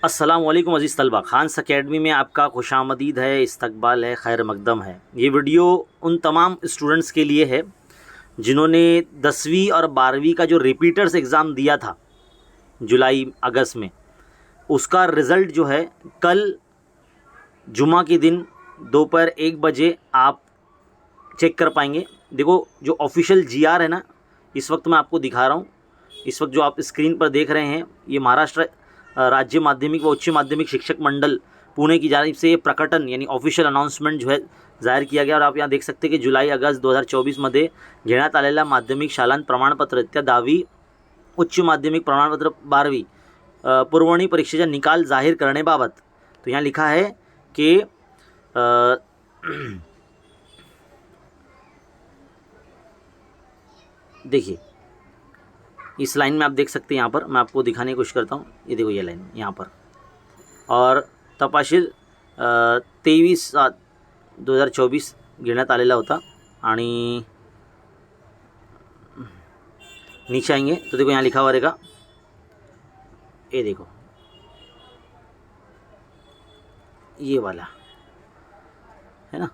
अस्सलाम वालेकुम अज़ीज़ तलबा, खान्स अकेडमी में आपका खुशामदीद है, इस्तकबाल है, खैर मकदम है। ये वीडियो उन तमाम स्टूडेंट्स के लिए है जिन्होंने 10वीं और 12वीं का जो रिपीटर्स एग्ज़ाम दिया था जुलाई अगस्त में, उसका रिज़ल्ट जो है कल जुमा के दिन दोपहर 1 बजे आप चेक कर पाएंगे। देखो, जो ऑफिशियल जीआर है ना, इस वक्त मैं आपको दिखा रहा हूँ। इस वक्त जो आप स्क्रीन पर देख रहे हैं, ये महाराष्ट्र राज्य माध्यमिक व उच्च माध्यमिक शिक्षक मंडल पुणे की जानिब से ये प्रकटन यानी ऑफिशियल अनाउंसमेंट जो है जाहीर किया गया। और आप यहाँ देख सकते हैं कि जुलाई अगस्त 2024 मध्ये घेण्यात आलेल्या माध्यमिक शालांत प्रमाणपत्र त्या 10वी उच्च माध्यमिक प्रमाणपत्र 12वी पुरवणी परीक्षेचा निकाल जाहीर करण्याबाबत। तो यहाँ लिखा है कि देखिए, इस लाइन में आप देख सकते हैं, यहाँ पर मैं आपको दिखाने की कोशिश करता हूँ। ये देखो, ये लाइन यहाँ पर, और तपाशील 23/7/2024 घेण्यात आलेला होता। आणि नीचे आएंगे तो देखो यहाँ लिखा हुआ रहेगा, ये देखो ये वाला है ना,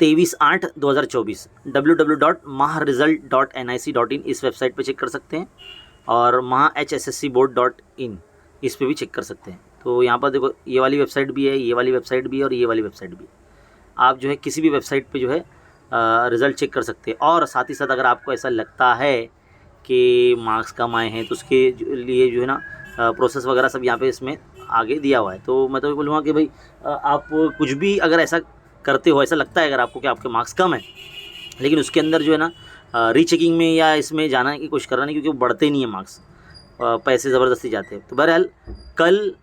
23/8/2024 www.maharesult.nic.in इस वेबसाइट पे चेक कर सकते हैं, और mahahsscboard.in इस पे भी चेक कर सकते हैं। तो यहाँ पर देखो, ये वाली वेबसाइट भी है, ये वाली वेबसाइट भी है, और ये वाली वेबसाइट भी है। आप जो है किसी भी वेबसाइट पे जो है रिज़ल्ट चेक कर सकते हैं। और साथ ही साथ अगर आपको ऐसा लगता है कि मार्क्स कम आए हैं तो उसके लिए जो है ना प्रोसेस वगैरह सब यहाँ पे इसमें आगे दिया हुआ है। तो मैं तो बोलूँगा कि भाई आप कुछ भी अगर ऐसा करते हो, ऐसा लगता है अगर आपको कि आपके मार्क्स कम हैं, लेकिन उसके अंदर जो है ना रीचेकिंग में या इसमें जाने की कोशिश करना नहीं, क्योंकि वो बढ़ते नहीं है मार्क्स, पैसे ज़बरदस्ती जाते हैं। तो बहरहाल कल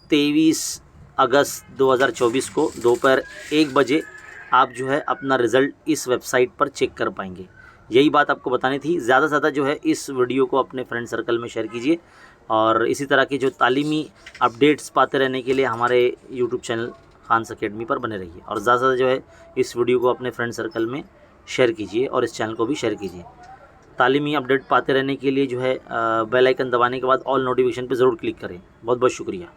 23 अगस्त 2024 को दोपहर 1 बजे आप जो है अपना रिज़ल्ट इस वेबसाइट पर चेक कर पाएंगे। यही बात आपको बतानी थी। ज़्यादा से ज़्यादा जो है इस वीडियो को अपने फ्रेंड सर्कल में शेयर कीजिए, और इसी तरह के जो तालीमी अपडेट्स पाते रहने के लिए हमारे यूट्यूब चैनल खान्स अकेडमी पर बने रहिए। और ज़्यादा से ज़्यादा जो है इस वीडियो को अपने फ्रेंड सर्कल में शेयर कीजिए, और इस चैनल को भी शेयर कीजिए। तालीमी अपडेट पाते रहने के लिए जो है बेल आइकन दबाने के बाद ऑल नोटिफिकेशन पर ज़रूर क्लिक करें। बहुत बहुत शुक्रिया।